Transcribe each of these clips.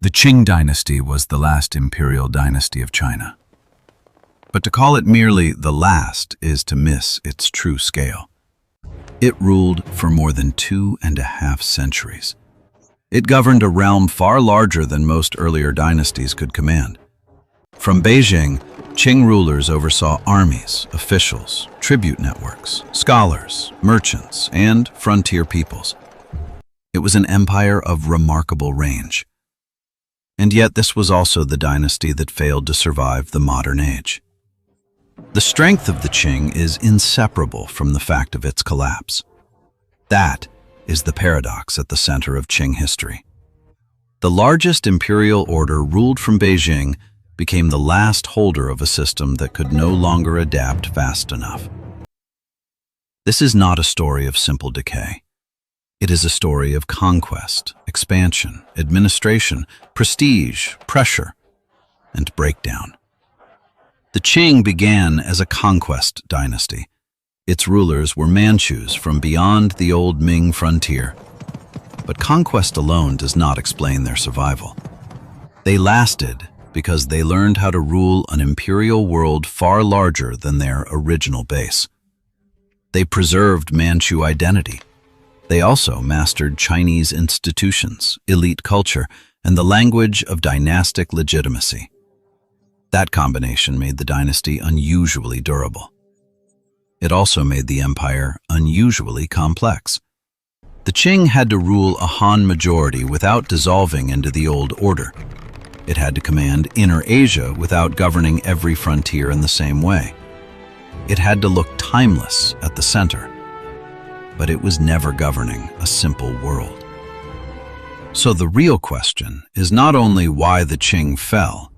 The Qing Dynasty was the last imperial dynasty of China. But to call it merely the last is to miss its true scale. It ruled for more than 2.5 centuries. It governed a realm far larger than most earlier dynasties could command. From Beijing, Qing rulers oversaw armies, officials, tribute networks, scholars, merchants, and frontier peoples. It was an empire of remarkable range. And yet this was also the dynasty that failed to survive the modern age. The strength of the Qing is inseparable from the fact of its collapse. That is the paradox at the center of Qing history. The largest imperial order ruled from Beijing became the last holder of a system that could no longer adapt fast enough. This is not a story of simple decay. It is a story of conquest, expansion, administration, prestige, pressure, and breakdown. The Qing began as a conquest dynasty. Its rulers were Manchus from beyond the old Ming frontier. But conquest alone does not explain their survival. They lasted because they learned how to rule an imperial world far larger than their original base. They preserved Manchu identity. They also mastered Chinese institutions, elite culture, and the language of dynastic legitimacy. That combination made the dynasty unusually durable. It also made the empire unusually complex. The Qing had to rule a Han majority without dissolving into the old order. It had to command Inner Asia without governing every frontier in the same way. It had to look timeless at the center, but it was never governing a simple world. So the real question is not only why the Qing fell,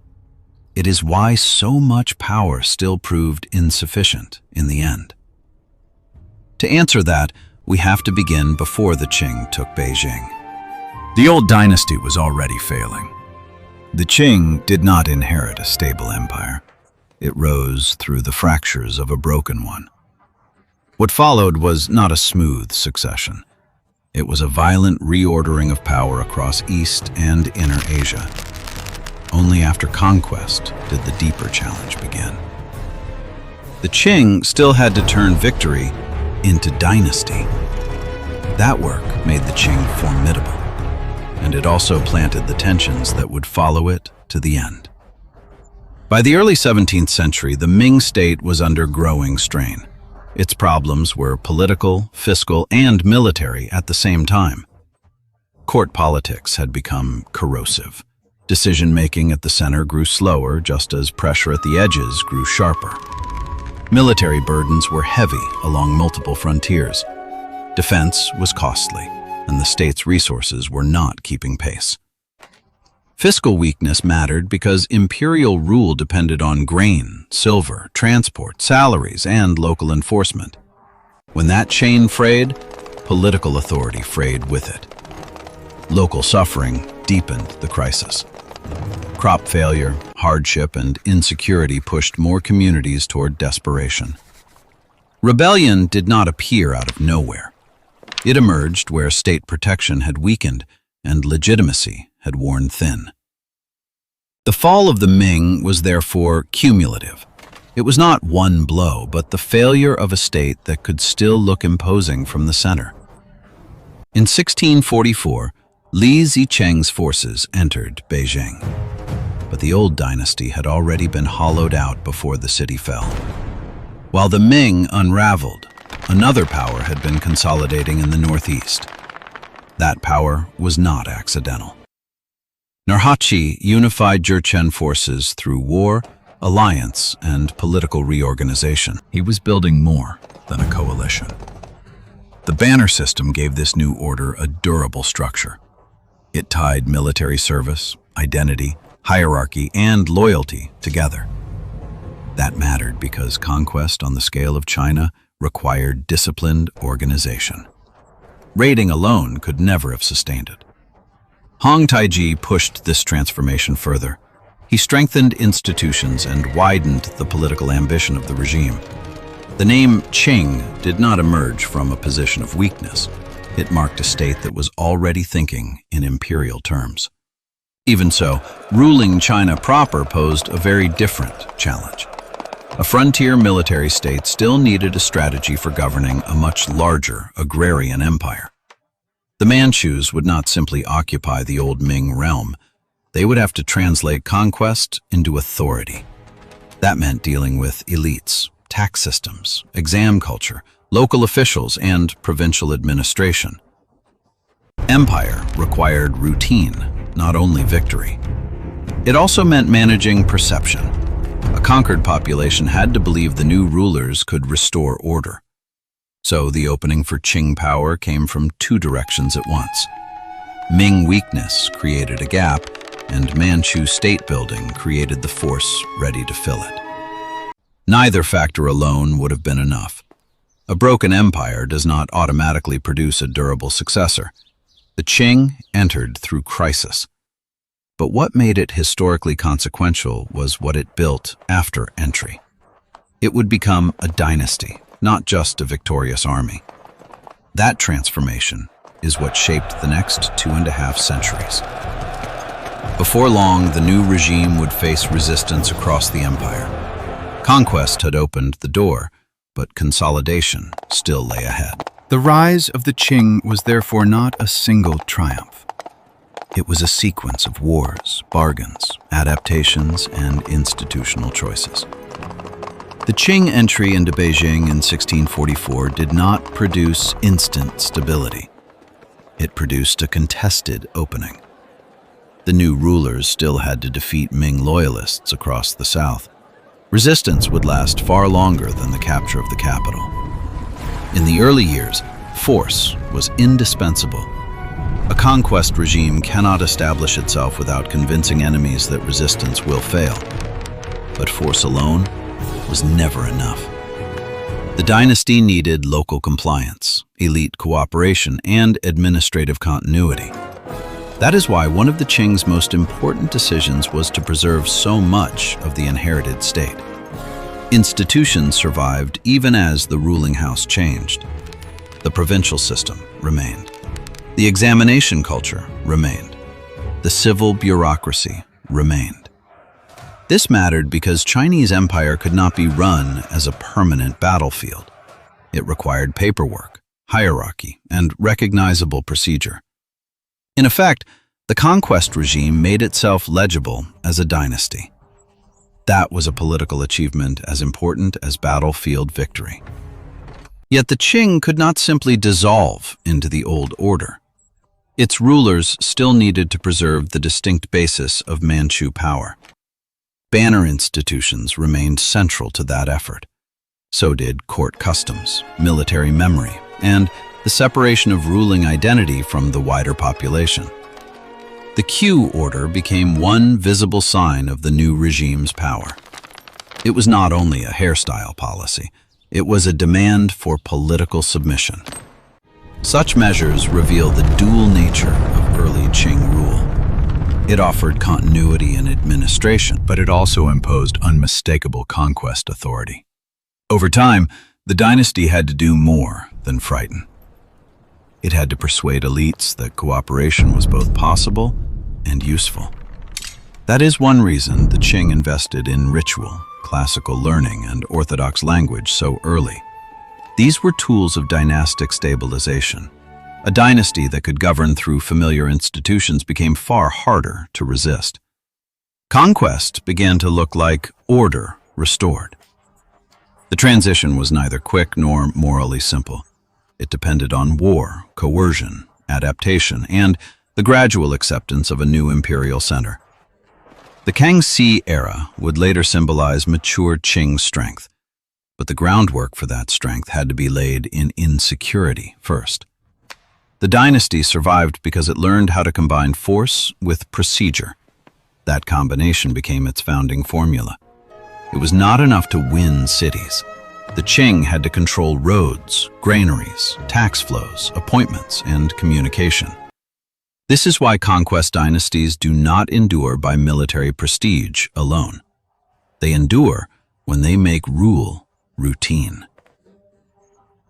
it is why so much power still proved insufficient in the end. To answer that, we have to begin before the Qing took Beijing. The old dynasty was already failing. The Qing did not inherit a stable empire. It rose through the fractures of a broken one. What followed was not a smooth succession. It was a violent reordering of power across East and Inner Asia. Only after conquest did the deeper challenge begin. The Qing still had to turn victory into dynasty. That work made the Qing formidable, and it also planted the tensions that would follow it to the end. By the early 17th century, the Ming state was under growing strain. Its problems were political, fiscal, and military at the same time. Court politics had become corrosive. Decision-making at the center grew slower, just as pressure at the edges grew sharper. Military burdens were heavy along multiple frontiers. Defense was costly, and the state's resources were not keeping pace. Fiscal weakness mattered because imperial rule depended on grain, silver, transport, salaries, and local enforcement. When that chain frayed, political authority frayed with it. Local suffering deepened the crisis. Crop failure, hardship, and insecurity pushed more communities toward desperation. Rebellion did not appear out of nowhere. It emerged where state protection had weakened and legitimacy had worn thin. The fall of the Ming was therefore cumulative. It was not one blow, but the failure of a state that could still look imposing from the center. In 1644, Li Zicheng's forces entered Beijing, but the old dynasty had already been hollowed out before the city fell. While the Ming unraveled, another power had been consolidating in the northeast. That power was not accidental. Nurhaci unified Jurchen forces through war, alliance, and political reorganization. He was building more than a coalition. The banner system gave this new order a durable structure. It tied military service, identity, hierarchy, and loyalty together. That mattered because conquest on the scale of China required disciplined organization. Raiding alone could never have sustained it. Hong Taiji pushed this transformation further. He strengthened institutions and widened the political ambition of the regime. The name Qing did not emerge from a position of weakness. It marked a state that was already thinking in imperial terms. Even so, ruling China proper posed a very different challenge. A frontier military state still needed a strategy for governing a much larger agrarian empire. The Manchus would not simply occupy the old Ming realm. They would have to translate conquest into authority. That meant dealing with elites, tax systems, exam culture, local officials, and provincial administration. Empire required routine, not only victory. It also meant managing perception. A conquered population had to believe the new rulers could restore order. So the opening for Qing power came from two directions at once. Ming weakness created a gap, and Manchu state building created the force ready to fill it. Neither factor alone would have been enough. A broken empire does not automatically produce a durable successor. The Qing entered through crisis. But what made it historically consequential was what it built after entry. It would become a dynasty, not just a victorious army. That transformation is what shaped the next 2.5 centuries. Before long, the new regime would face resistance across the empire. Conquest had opened the door, but consolidation still lay ahead. The rise of the Qing was therefore not a single triumph. It was a sequence of wars, bargains, adaptations, and institutional choices. The Qing entry into Beijing in 1644 did not produce instant stability. It produced a contested opening. The new rulers still had to defeat Ming loyalists across the south. Resistance would last far longer than the capture of the capital. In the early years, force was indispensable. A conquest regime cannot establish itself without convincing enemies that resistance will fail. But force alone was never enough. The dynasty needed local compliance, elite cooperation, and administrative continuity. That is why one of the Qing's most important decisions was to preserve so much of the inherited state. Institutions survived even as the ruling house changed. The provincial system remained. The examination culture remained. The civil bureaucracy remained. This mattered because Chinese empire could not be run as a permanent battlefield. It required paperwork, hierarchy, and recognizable procedure. In effect, the conquest regime made itself legible as a dynasty. That was a political achievement as important as battlefield victory. Yet the Qing could not simply dissolve into the old order. Its rulers still needed to preserve the distinct basis of Manchu power. Banner institutions remained central to that effort. So did court customs, military memory, and the separation of ruling identity from the wider population. The Q order became one visible sign of the new regime's power. It was not only a hairstyle policy, it was a demand for political submission. Such measures reveal the dual nature of early Qing rule. It offered continuity in administration, but it also imposed unmistakable conquest authority. Over time, the dynasty had to do more than frighten. It had to persuade elites that cooperation was both possible and useful. That is one reason the Qing invested in ritual, classical learning, and orthodox language so early. These were tools of dynastic stabilization. A dynasty that could govern through familiar institutions became far harder to resist. Conquest began to look like order restored. The transition was neither quick nor morally simple. It depended on war, coercion, adaptation, and the gradual acceptance of a new imperial center. The Kangxi era would later symbolize mature Qing strength, but the groundwork for that strength had to be laid in insecurity first. The dynasty survived because it learned how to combine force with procedure. That combination became its founding formula. It was not enough to win cities. The Qing had to control roads, granaries, tax flows, appointments, and communication. This is why conquest dynasties do not endure by military prestige alone. They endure when they make rule routine.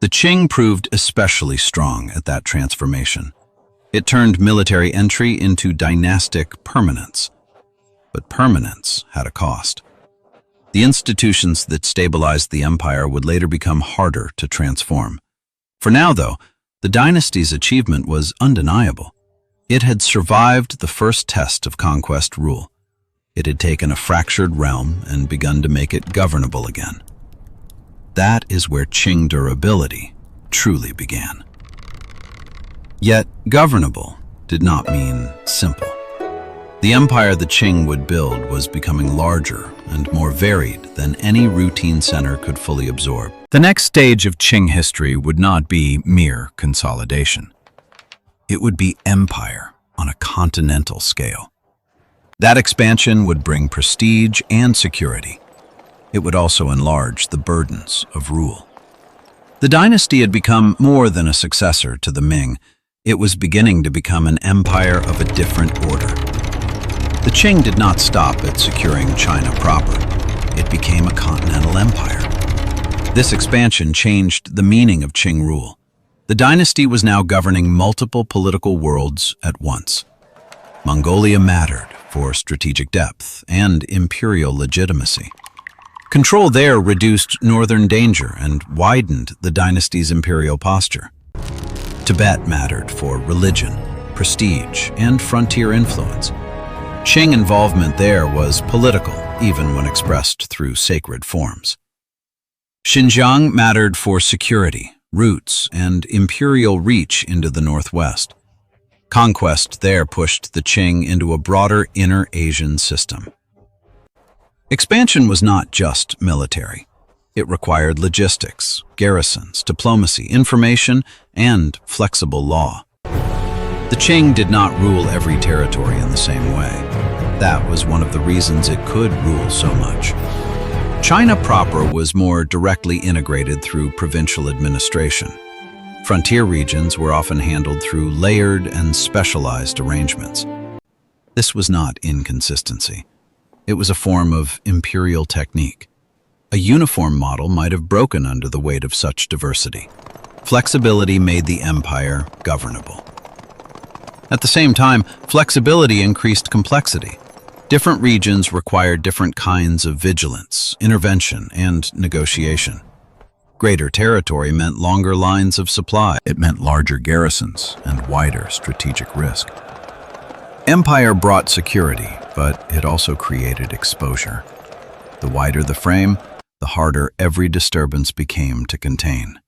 The Qing proved especially strong at that transformation. It turned military entry into dynastic permanence. But permanence had a cost. The institutions that stabilized the empire would later become harder to transform. For now, though, the dynasty's achievement was undeniable. It had survived the first test of conquest rule. It had taken a fractured realm and begun to make it governable again. That is where Qing durability truly began. Yet, governable did not mean simple. The empire the Qing would build was becoming larger and more varied than any routine center could fully absorb. The next stage of Qing history would not be mere consolidation. It would be empire on a continental scale. That expansion would bring prestige and security. It would also enlarge the burdens of rule. The dynasty had become more than a successor to the Ming. It was beginning to become an empire of a different order. The Qing did not stop at securing China proper. It became a continental empire. This expansion changed the meaning of Qing rule. The dynasty was now governing multiple political worlds at once. Mongolia mattered for strategic depth and imperial legitimacy. Control there reduced northern danger and widened the dynasty's imperial posture. Tibet mattered for religion, prestige, and frontier influence. Qing involvement there was political, even when expressed through sacred forms. Xinjiang mattered for security, roots, and imperial reach into the northwest. Conquest there pushed the Qing into a broader inner Asian system. Expansion was not just military. It required logistics, garrisons, diplomacy, information, and flexible law. The Qing did not rule every territory in the same way. That was one of the reasons it could rule so much. China proper was more directly integrated through provincial administration. Frontier regions were often handled through layered and specialized arrangements. This was not inconsistency. It was a form of imperial technique. A uniform model might have broken under the weight of such diversity. Flexibility made the empire governable. At the same time, flexibility increased complexity. Different regions required different kinds of vigilance, intervention, and negotiation. Greater territory meant longer lines of supply. It meant larger garrisons and wider strategic risk. Empire brought security, but it also created exposure. The wider the frame, the harder every disturbance became to contain.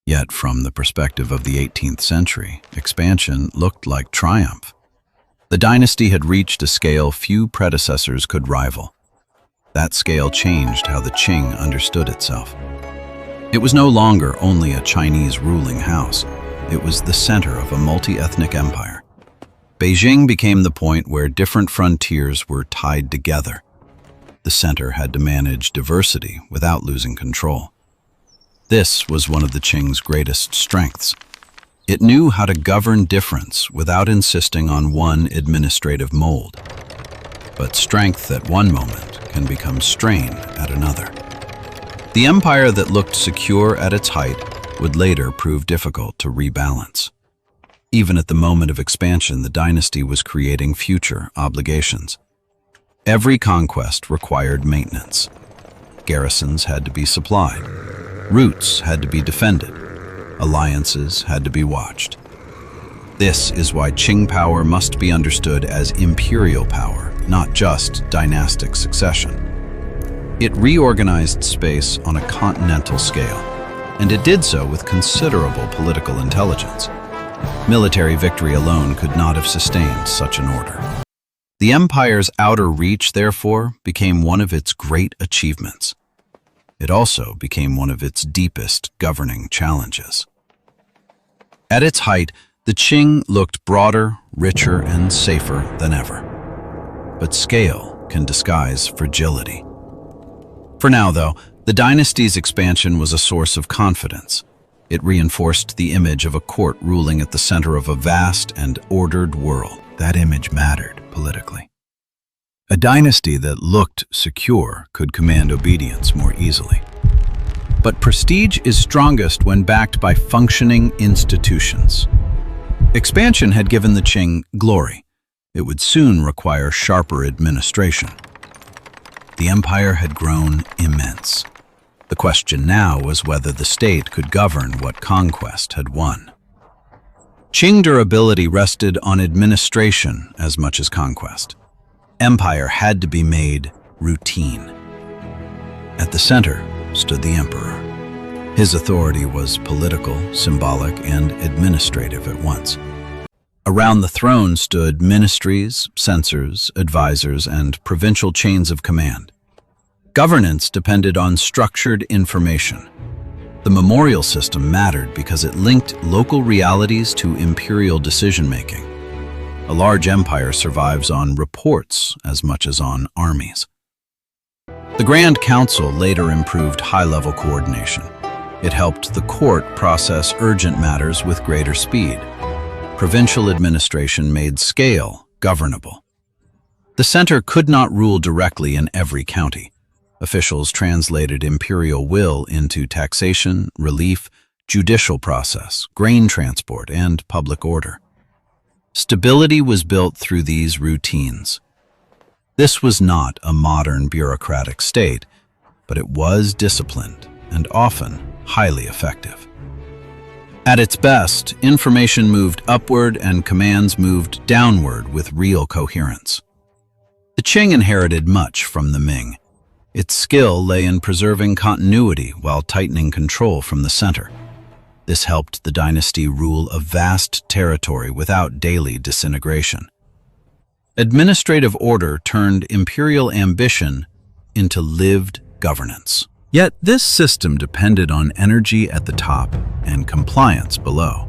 Yet, from the perspective of the 18th century, expansion looked like triumph. The dynasty had reached a scale few predecessors could rival. That scale changed how the Qing understood itself. It was no longer only a Chinese ruling house. It was the center of a multi-ethnic empire. Beijing became the point where different frontiers were tied together. The center had to manage diversity without losing control. This was one of the Qing's greatest strengths. It knew how to govern difference without insisting on one administrative mold. But strength at one moment can become strain at another. The empire that looked secure at its height would later prove difficult to rebalance. Even at the moment of expansion, the dynasty was creating future obligations. Every conquest required maintenance. Garrisons had to be supplied. Routes had to be defended. Alliances had to be watched. This is why Qing power must be understood as imperial power, not just dynastic succession. It reorganized space on a continental scale, and it did so with considerable political intelligence. Military victory alone could not have sustained such an order. The empire's outer reach, therefore, became one of its great achievements. It also became one of its deepest governing challenges. At its height, the Qing looked broader, richer, and safer than ever. But scale can disguise fragility. For now, though, the dynasty's expansion was a source of confidence. It reinforced the image of a court ruling at the center of a vast and ordered world. That image mattered politically. A dynasty that looked secure could command obedience more easily. But prestige is strongest when backed by functioning institutions. Expansion had given the Qing glory. It would soon require sharper administration. The empire had grown immense. The question now was whether the state could govern what conquest had won. Qing durability rested on administration as much as conquest. Empire had to be made routine. At the center stood the emperor. His authority was political, symbolic, and administrative at once. Around the throne stood ministries, censors, advisors, and provincial chains of command. Governance depended on structured information. The memorial system mattered because it linked local realities to imperial decision-making. A large empire survives on reports as much as on armies. The Grand Council later improved high-level coordination. It helped the court process urgent matters with greater speed. Provincial administration made scale governable. The center could not rule directly in every county. Officials translated imperial will into taxation, relief, judicial process, grain transport, and public order. Stability was built through these routines. This was not a modern bureaucratic state, but it was disciplined and often highly effective. At its best, information moved upward and commands moved downward with real coherence. The Qing inherited much from the Ming. Its skill lay in preserving continuity while tightening control from the center. This helped the dynasty rule a vast territory without daily disintegration. Administrative order turned imperial ambition into lived governance. Yet this system depended on energy at the top and compliance below.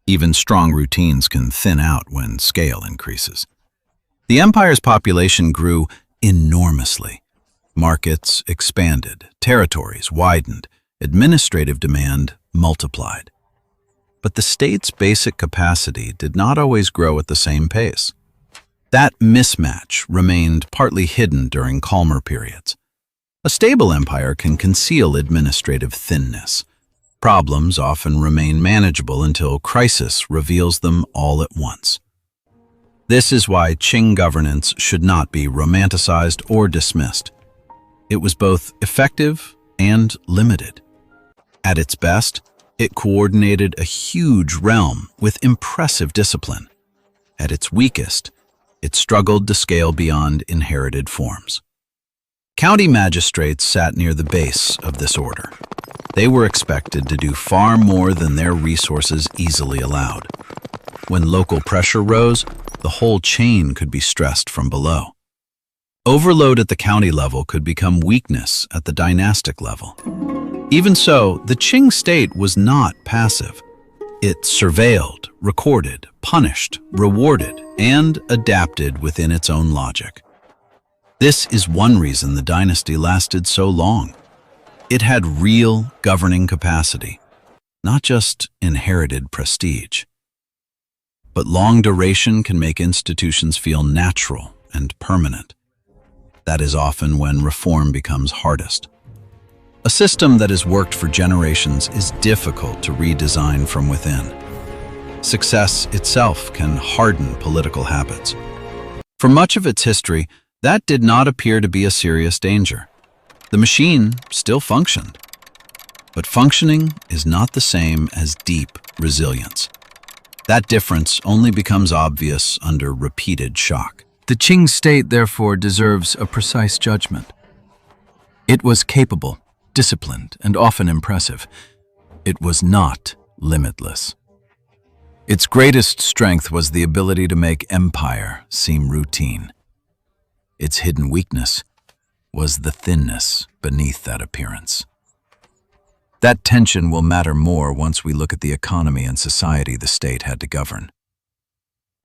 Even strong routines can thin out when scale increases. The empire's population grew enormously. Markets expanded, territories widened, administrative demand multiplied. But the state's basic capacity did not always grow at the same pace. That mismatch remained partly hidden during calmer periods. A stable empire can conceal administrative thinness. Problems often remain manageable until crisis reveals them all at once. This is why Qing governance should not be romanticized or dismissed. It was both effective and limited. At its best, it coordinated a huge realm with impressive discipline. At its weakest, it struggled to scale beyond inherited forms. County magistrates sat near the base of this order. They were expected to do far more than their resources easily allowed. When local pressure rose, the whole chain could be stressed from below. Overload at the county level could become weakness at the dynastic level. Even so, the Qing state was not passive. It surveilled, recorded, punished, rewarded, and adapted within its own logic. This is one reason the dynasty lasted so long. It had real governing capacity, not just inherited prestige. But long duration can make institutions feel natural and permanent. That is often when reform becomes hardest. A system that has worked for generations is difficult to redesign from within. Success itself can harden political habits. For much of its history, that did not appear to be a serious danger. The machine still functioned. But functioning is not the same as deep resilience. That difference only becomes obvious under repeated shock. The Qing state, therefore, deserves a precise judgment. It was capable, disciplined, and often impressive. It was not limitless. Its greatest strength was the ability to make empire seem routine. Its hidden weakness was the thinness beneath that appearance. That tension will matter more once we look at the economy and society the state had to govern.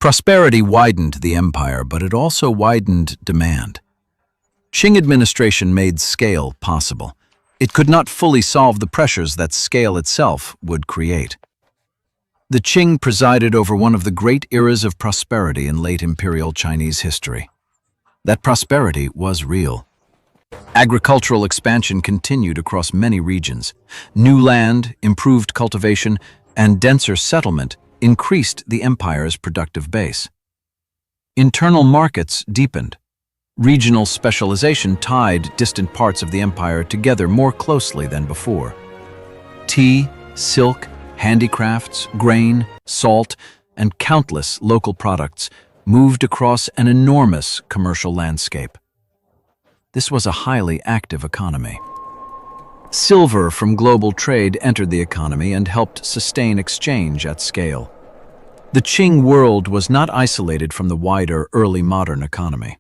Prosperity widened the empire, but it also widened demand. Qing administration made scale possible. It could not fully solve the pressures that scale itself would create. The Qing presided over one of the great eras of prosperity in late imperial Chinese history. That prosperity was real. Agricultural expansion continued across many regions. New land, improved cultivation, and denser settlement increased the empire's productive base. Internal markets deepened. Regional specialization tied distant parts of the empire together more closely than before. Tea, silk, handicrafts, grain, salt, and countless local products moved across an enormous commercial landscape. This was a highly active economy. Silver from global trade entered the economy and helped sustain exchange at scale. The Qing world was not isolated from the wider early modern economy.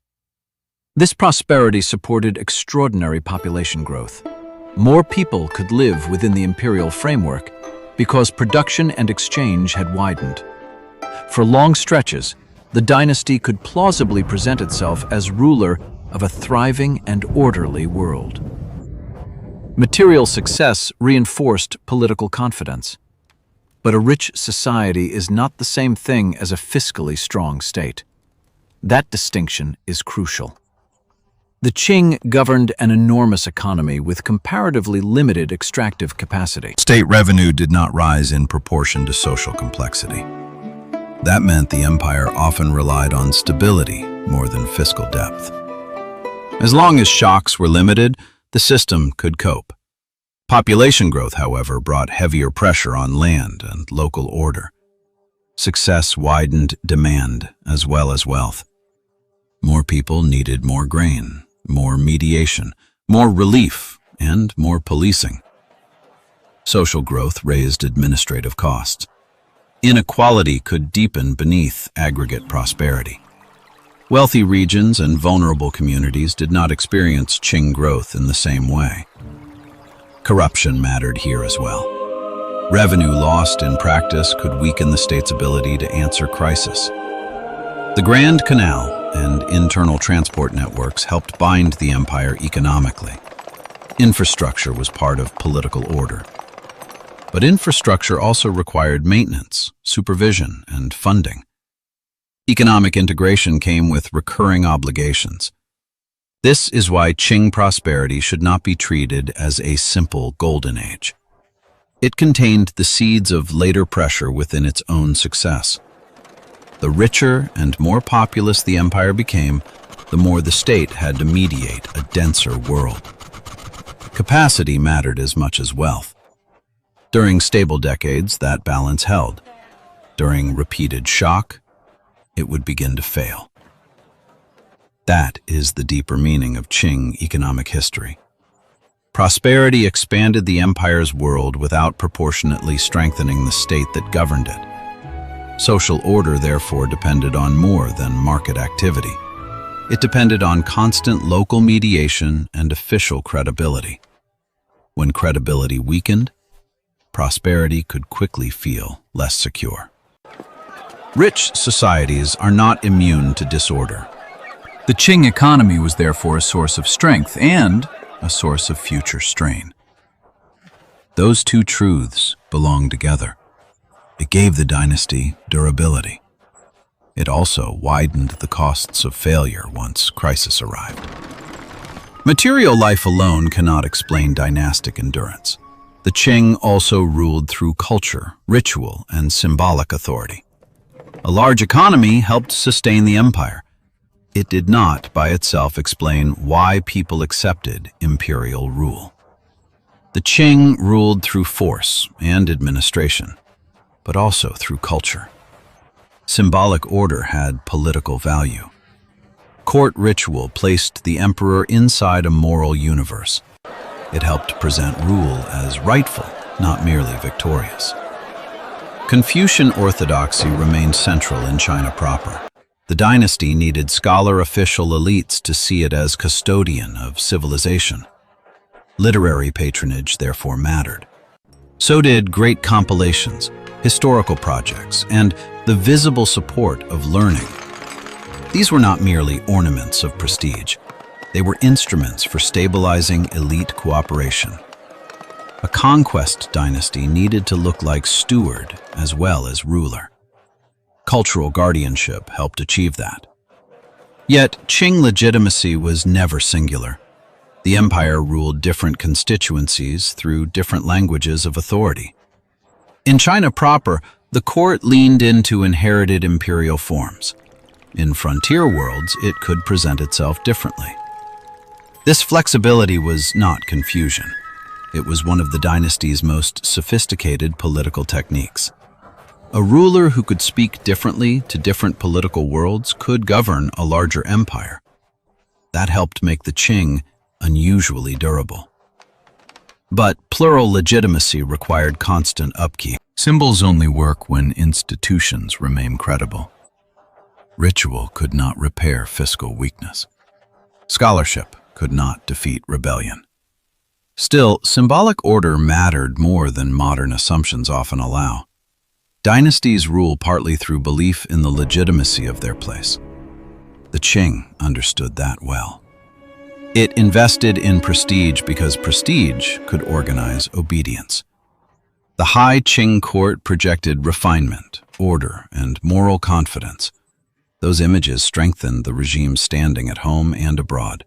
This prosperity supported extraordinary population growth. More people could live within the imperial framework because production and exchange had widened. For long stretches, the dynasty could plausibly present itself as ruler of a thriving and orderly world. Material success reinforced political confidence. But a rich society is not the same thing as a fiscally strong state. That distinction is crucial. The Qing governed an enormous economy with comparatively limited extractive capacity. State revenue did not rise in proportion to social complexity. That meant the empire often relied on stability more than fiscal depth. As long as shocks were limited, the system could cope. Population growth, however, brought heavier pressure on land and local order. Success widened demand as well as wealth. More people needed more grain, more mediation, more relief, and more policing. Social growth raised administrative costs. Inequality could deepen beneath aggregate prosperity. Wealthy regions and vulnerable communities did not experience Qing growth in the same way. Corruption mattered here as well. Revenue lost in practice could weaken the state's ability to answer crisis. The Grand Canal and internal transport networks helped bind the empire economically. Infrastructure was part of political order. But infrastructure also required maintenance, supervision, and funding. Economic integration came with recurring obligations. This is why Qing prosperity should not be treated as a simple golden age. It contained the seeds of later pressure within its own success. The richer and more populous the empire became, the more the state had to mediate a denser world. Capacity mattered as much as wealth. During stable decades, that balance held. During repeated shock, it would begin to fail. That is the deeper meaning of Qing economic history. Prosperity expanded the empire's world without proportionately strengthening the state that governed it. Social order, therefore, depended on more than market activity. It depended on constant local mediation and official credibility. When credibility weakened, prosperity could quickly feel less secure. Rich societies are not immune to disorder. The Qing economy was therefore a source of strength and a source of future strain. Those two truths belong together. It gave the dynasty durability. It also widened the costs of failure once crisis arrived. Material life alone cannot explain dynastic endurance. The Qing also ruled through culture, ritual, and symbolic authority. A large economy helped sustain the empire. It did not, by itself, explain why people accepted imperial rule. The Qing ruled through force and administration, but also through culture. Symbolic order had political value. Court ritual placed the emperor inside a moral universe. It helped present rule as rightful, not merely victorious. Confucian orthodoxy remained central in China proper. The dynasty needed scholar-official elites to see it as custodian of civilization. Literary patronage therefore mattered. So did great compilations, historical projects, and the visible support of learning. These were not merely ornaments of prestige. They were instruments for stabilizing elite cooperation. A conquest dynasty needed to look like steward as well as ruler. Cultural guardianship helped achieve that. Yet, Qing legitimacy was never singular. The empire ruled different constituencies through different languages of authority. In China proper, The court leaned into inherited imperial forms. In frontier worlds, it could present itself differently. This flexibility was not confusion. It was one of the dynasty's most sophisticated political techniques. A ruler who could speak differently to different political worlds could govern a larger empire. That helped make the Qing unusually durable. But plural legitimacy required constant upkeep. Symbols only work when institutions remain credible. Ritual could not repair fiscal weakness. Scholarship could not defeat rebellion. Still, symbolic order mattered more than modern assumptions often allow. Dynasties rule partly through belief in the legitimacy of their place. The Qing understood that well. It invested in prestige because prestige could organize obedience. The high Qing court projected refinement, order, and moral confidence. Those images strengthened the regime's standing at home and abroad.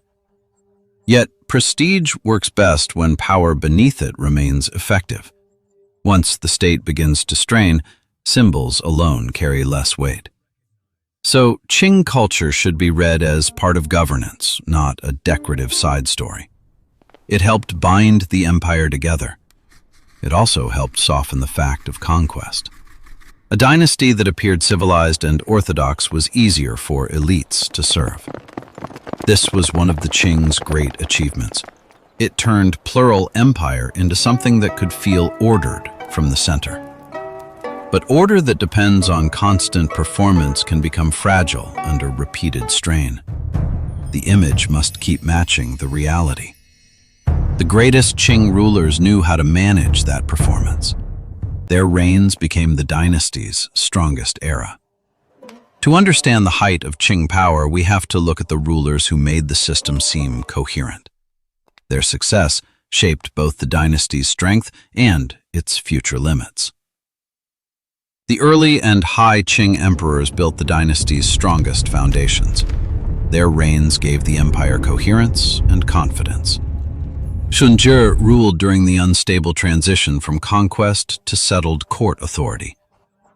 Yet, prestige works best when power beneath it remains effective. Once the state begins to strain, symbols alone carry less weight. So, Qing culture should be read as part of governance, not a decorative side story. It helped bind the empire together. It also helped soften the fact of conquest. A dynasty that appeared civilized and orthodox was easier for elites to serve. This was one of the Qing's great achievements. It turned plural empire into something that could feel ordered from the center. But order that depends on constant performance can become fragile under repeated strain. The image must keep matching the reality. The greatest Qing rulers knew how to manage that performance. Their reigns became the dynasty's strongest era. To understand the height of Qing power, we have to look at the rulers who made the system seem coherent. Their success shaped both the dynasty's strength and its future limits. The early and high Qing emperors built the dynasty's strongest foundations. Their reigns gave the empire coherence and confidence. Xinjiang ruled during the unstable transition from conquest to settled court authority.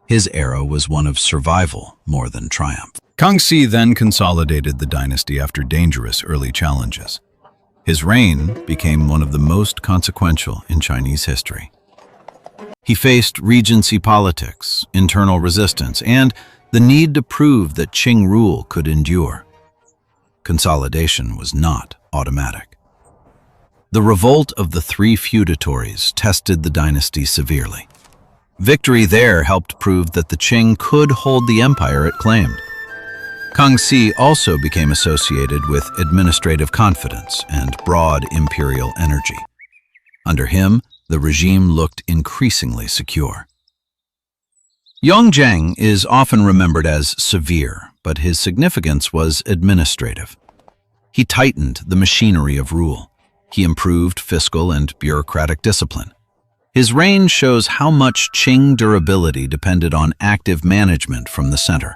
His era was one of survival more than triumph. Kangxi then consolidated the dynasty after dangerous early challenges. His reign became one of the most consequential in Chinese history. He faced regency politics, internal resistance, and the need to prove that Qing rule could endure. Consolidation was not automatic. The revolt of the three feudatories tested the dynasty severely. Victory there helped prove that the Qing could hold the empire it claimed. Kangxi also became associated with administrative confidence and broad imperial energy. Under him, the regime looked increasingly secure. Xinjiang is often remembered as severe, but his significance was administrative. He tightened the machinery of rule. He improved fiscal and bureaucratic discipline. His reign shows how much Qing durability depended on active management from the center.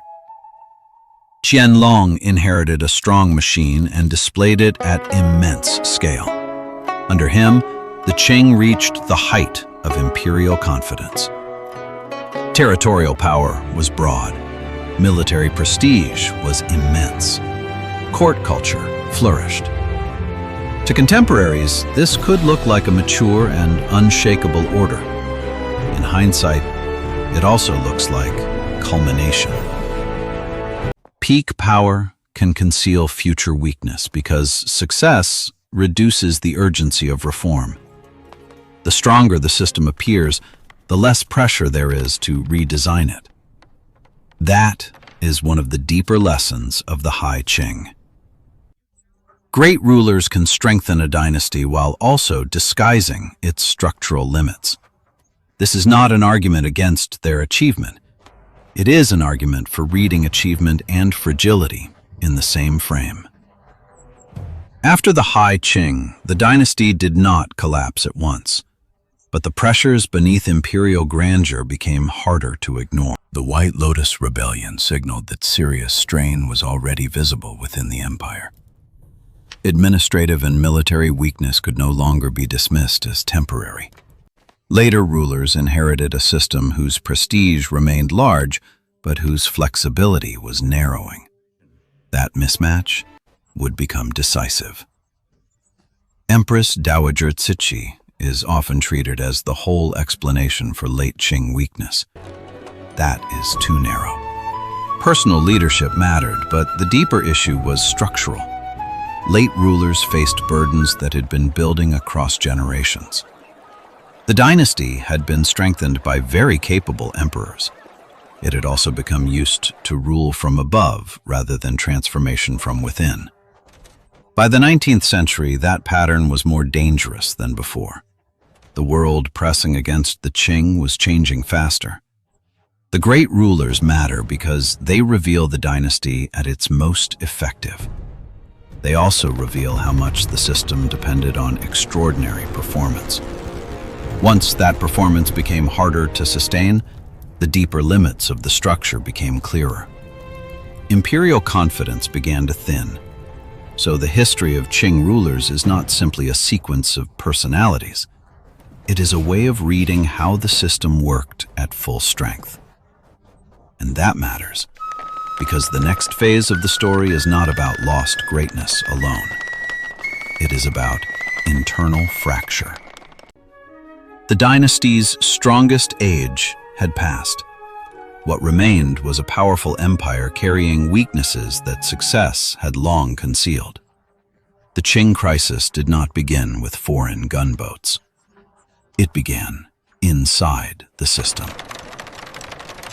Qianlong inherited a strong machine and displayed it at immense scale. Under him, the Qing reached the height of imperial confidence. Territorial power was broad. Military prestige was immense. Court culture flourished. To contemporaries, this could look like a mature and unshakable order. In hindsight, it also looks like culmination. Peak power can conceal future weakness because success reduces the urgency of reform. The stronger the system appears, the less pressure there is to redesign it. That is one of the deeper lessons of the High Qing. Great rulers can strengthen a dynasty while also disguising its structural limits. This is not an argument against their achievement. It is an argument for reading achievement and fragility in the same frame. After the High Qing, the dynasty did not collapse at once, but the pressures beneath imperial grandeur became harder to ignore. The White Lotus Rebellion signaled that serious strain was already visible within the empire. Administrative and military weakness could no longer be dismissed as temporary. Later rulers inherited a system whose prestige remained large, but whose flexibility was narrowing. That mismatch would become decisive. Empress Dowager Cixi is often treated as the whole explanation for late Qing weakness. That is too narrow. Personal leadership mattered, but the deeper issue was structural. Late rulers faced burdens that had been building across generations. The dynasty had been strengthened by very capable emperors. It had also become used to rule from above rather than transformation from within. By the 19th century, that pattern was more dangerous than before. The world pressing against the Qing was changing faster. The great rulers matter because they reveal the dynasty at its most effective. They also reveal how much the system depended on extraordinary performance. Once that performance became harder to sustain, the deeper limits of the structure became clearer. Imperial confidence began to thin. So the history of Qing rulers is not simply a sequence of personalities. It is a way of reading how the system worked at full strength. And that matters, because the next phase of the story is not about lost greatness alone. It is about internal fracture. The dynasty's strongest age had passed. What remained was a powerful empire carrying weaknesses that success had long concealed. The Qing crisis did not begin with foreign gunboats. It began inside the system.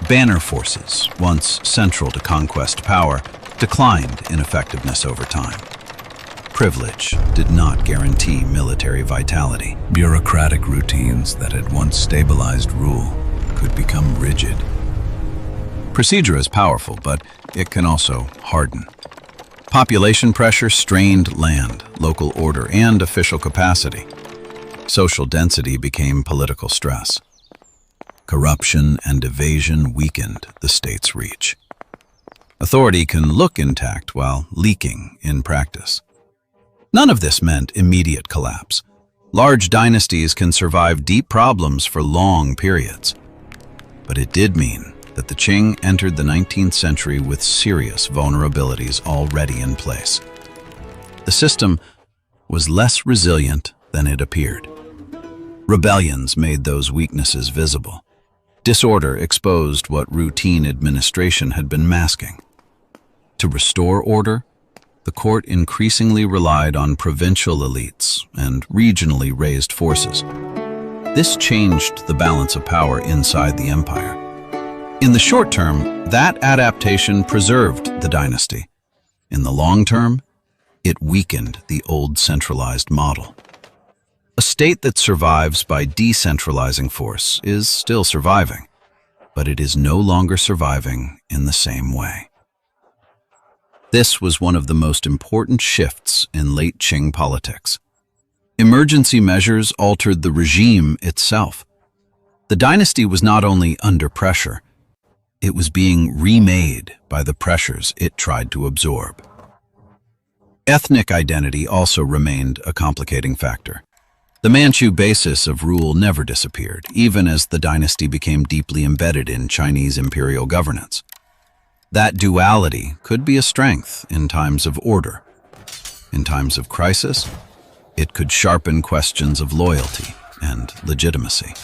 Banner forces, once central to conquest power, declined in effectiveness over time. Privilege did not guarantee military vitality. Bureaucratic routines that had once stabilized rule could become rigid. Procedure is powerful, but it can also harden. Population pressure strained land, local order, and official capacity. Social density became political stress. Corruption and evasion weakened the state's reach. Authority can look intact while leaking in practice. None of this meant immediate collapse. Large dynasties can survive deep problems for long periods. But it did mean that the Qing entered the 19th century with serious vulnerabilities already in place. The system was less resilient than it appeared. Rebellions made those weaknesses visible. Disorder exposed what routine administration had been masking. To restore order, the court increasingly relied on provincial elites and regionally raised forces. This changed the balance of power inside the empire. In the short term, that adaptation preserved the dynasty. In the long term, it weakened the old centralized model. A state that survives by decentralizing force is still surviving, but it is no longer surviving in the same way. This was one of the most important shifts in late Qing politics. Emergency measures altered the regime itself. The dynasty was not only under pressure, it was being remade by the pressures it tried to absorb. Ethnic identity also remained a complicating factor. The Manchu basis of rule never disappeared, even as the dynasty became deeply embedded in Chinese imperial governance. That duality could be a strength in times of order. In times of crisis, it could sharpen questions of loyalty and legitimacy.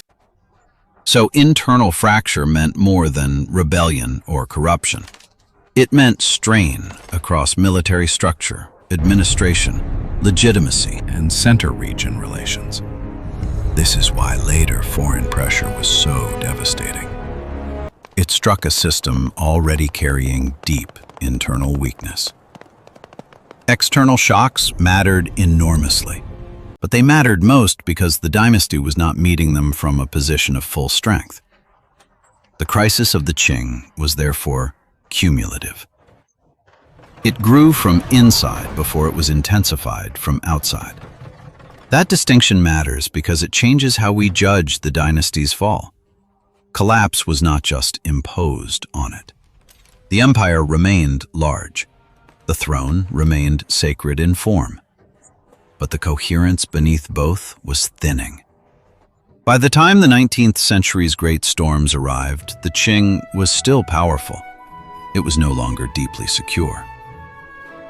So internal fracture meant more than rebellion or corruption. It meant strain across military structure, administration, legitimacy, and center region relations. This is why later foreign pressure was so devastating. It struck a system already carrying deep internal weakness. External shocks mattered enormously, but they mattered most because the dynasty was not meeting them from a position of full strength. The crisis of the Qing was therefore cumulative. It grew from inside before it was intensified from outside. That distinction matters because it changes how we judge the dynasty's fall. Collapse was not just imposed on it. The empire remained large. The throne remained sacred in form. But the coherence beneath both was thinning. By the time the 19th century's great storms arrived, the Qing was still powerful. It was no longer deeply secure.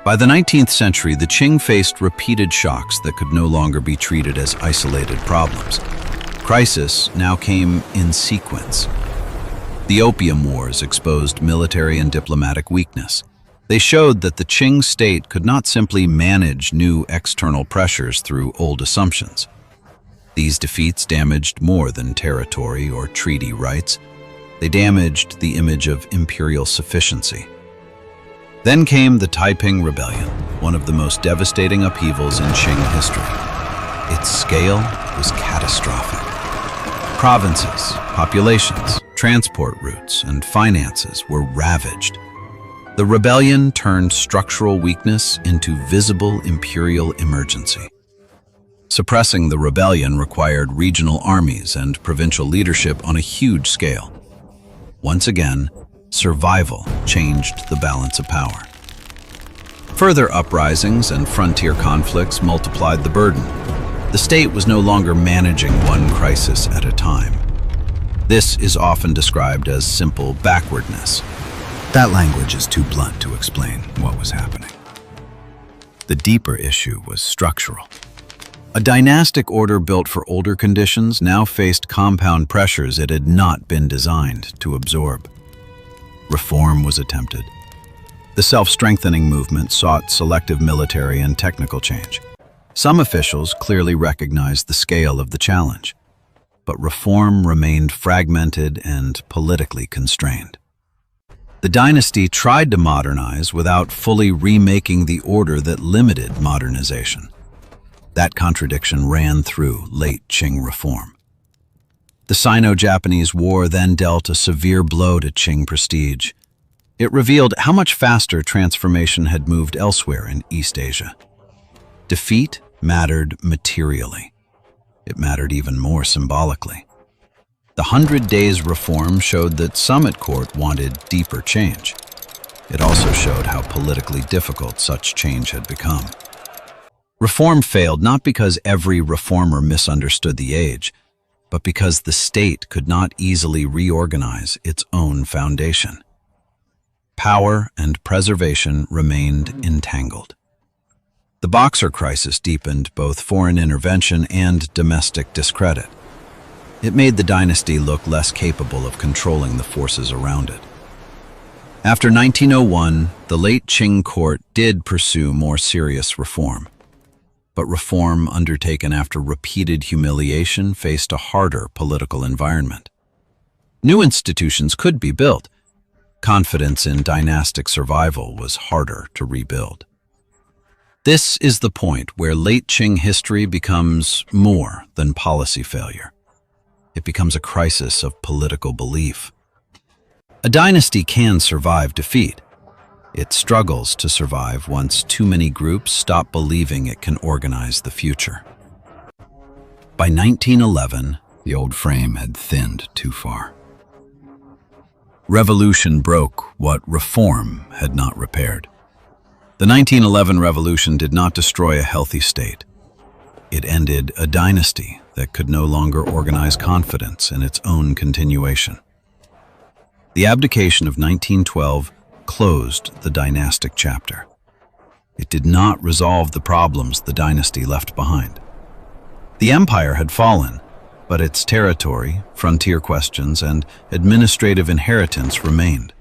By the 19th century, the Qing faced repeated shocks that could no longer be treated as isolated problems. Crisis now came in sequence. The Opium Wars exposed military and diplomatic weakness. They showed that the Qing state could not simply manage new external pressures through old assumptions. These defeats damaged more than territory or treaty rights. They damaged the image of imperial sufficiency. Then came the Taiping Rebellion, one of the most devastating upheavals in Qing history. Its scale was catastrophic. Provinces, populations, transport routes, and finances were ravaged. The rebellion turned structural weakness into visible imperial emergency. Suppressing the rebellion required regional armies and provincial leadership on a huge scale. Once again, survival changed the balance of power. Further uprisings and frontier conflicts multiplied the burden. The state was no longer managing one crisis at a time. This is often described as simple backwardness. That language is too blunt to explain what was happening. The deeper issue was structural. A dynastic order built for older conditions now faced compound pressures it had not been designed to absorb. Reform was attempted. The self-strengthening movement sought selective military and technical change. Some officials clearly recognized the scale of the challenge, but reform remained fragmented and politically constrained. The dynasty tried to modernize without fully remaking the order that limited modernization. That contradiction ran through late Qing reform. The Sino-Japanese War then dealt a severe blow to Qing prestige. It revealed how much faster transformation had moved elsewhere in East Asia. Defeat mattered materially. It mattered even more symbolically. The 100 Days reform showed that some at court wanted deeper change. It also showed how politically difficult such change had become. Reform failed not because every reformer misunderstood the age, but because the state could not easily reorganize its own foundation. Power and preservation remained entangled. The Boxer crisis deepened both foreign intervention and domestic discredit. It made the dynasty look less capable of controlling the forces around it. After 1901, the late Qing court did pursue more serious reform. But reform undertaken after repeated humiliation faced a harder political environment. New institutions could be built. Confidence in dynastic survival was harder to rebuild. This is the point where late Qing history becomes more than policy failure. It becomes a crisis of political belief. A dynasty can survive defeat. It struggles to survive once too many groups stop believing it can organize the future. By 1911, the old frame had thinned too far. Revolution broke what reform had not repaired. The 1911 revolution did not destroy a healthy state. It ended a dynasty that could no longer organize confidence in its own continuation. The abdication of 1912 closed the dynastic chapter. It did not resolve the problems the dynasty left behind. The empire had fallen, but its territory, frontier questions, and administrative inheritance remained.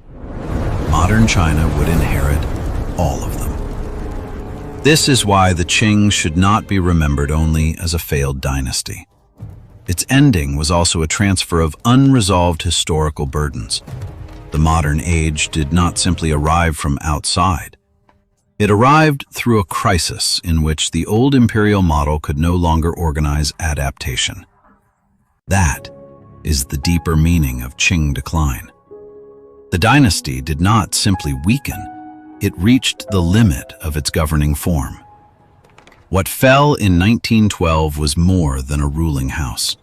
Modern China would inherit all of them. This is why the Qing should not be remembered only as a failed dynasty. Its ending was also a transfer of unresolved historical burdens. The modern age did not simply arrive from outside. It arrived through a crisis in which the old imperial model could no longer organize adaptation. That is the deeper meaning of Qing decline. The dynasty did not simply weaken, it reached the limit of its governing form. What fell in 1912 was more than a ruling house.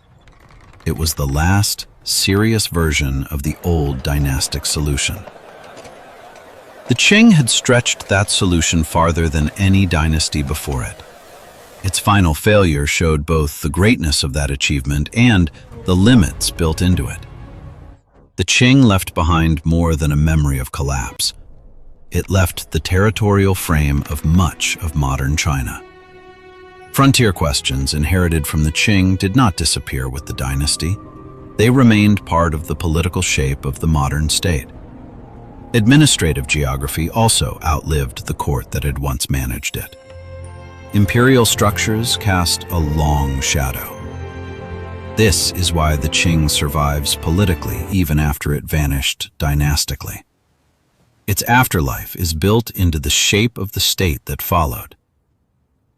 It was the last serious version of the old dynastic solution. The Qing had stretched that solution farther than any dynasty before it. Its final failure showed both the greatness of that achievement and the limits built into it. The Qing left behind more than a memory of collapse. It left the territorial frame of much of modern China. Frontier questions inherited from the Qing did not disappear with the dynasty. They remained part of the political shape of the modern state. Administrative geography also outlived the court that had once managed it. Imperial structures cast a long shadow. This is why the Qing survives politically even after it vanished dynastically. Its afterlife is built into the shape of the state that followed.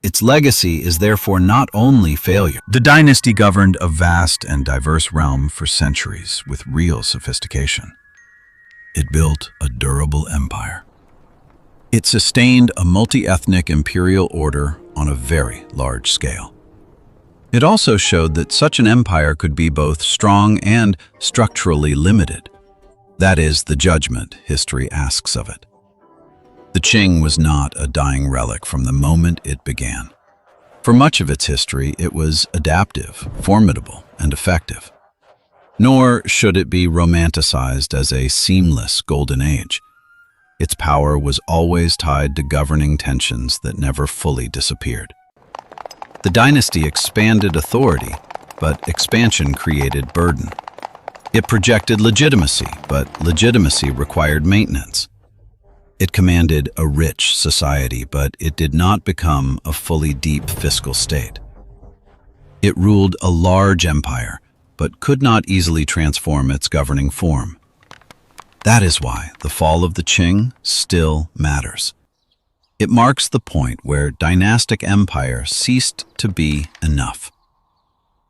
Its legacy is therefore not only failure. The dynasty governed a vast and diverse realm for centuries with real sophistication. It built a durable empire. It sustained a multi-ethnic imperial order on a very large scale. It also showed that such an empire could be both strong and structurally limited. That is the judgment history asks of it. The Qing was not a dying relic from the moment it began. For much of its history, it was adaptive, formidable, and effective. Nor should it be romanticized as a seamless golden age. Its power was always tied to governing tensions that never fully disappeared. The dynasty expanded authority, but expansion created burden. It projected legitimacy, but legitimacy required maintenance. It commanded a rich society, but it did not become a fully deep fiscal state. It ruled a large empire, but could not easily transform its governing form. That is why the fall of the Qing still matters. It marks the point where dynastic empire ceased to be enough.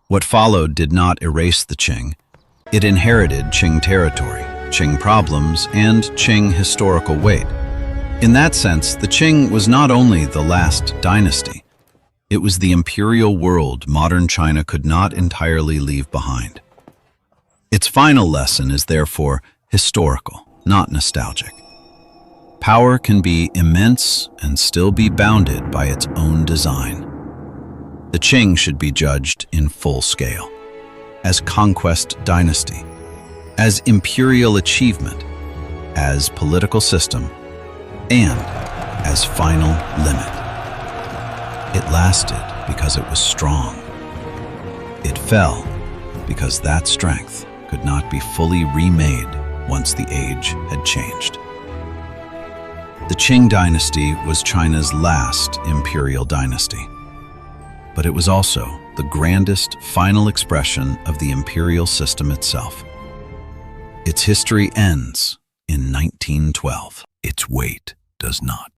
What followed did not erase the Qing. It inherited Qing territory, Qing problems, and Qing historical weight. In that sense, the Qing was not only the last dynasty, it was the imperial world modern China could not entirely leave behind. Its final lesson is therefore historical, not nostalgic. Power can be immense and still be bounded by its own design. The Qing should be judged in full scale, as conquest dynasty, as imperial achievement, as political system, and as final limit. It lasted because it was strong. It fell because that strength could not be fully remade once the age had changed. The Qing dynasty was China's last imperial dynasty, but it was also the grandest final expression of the imperial system itself. Its history ends in 1912. Its weight does not.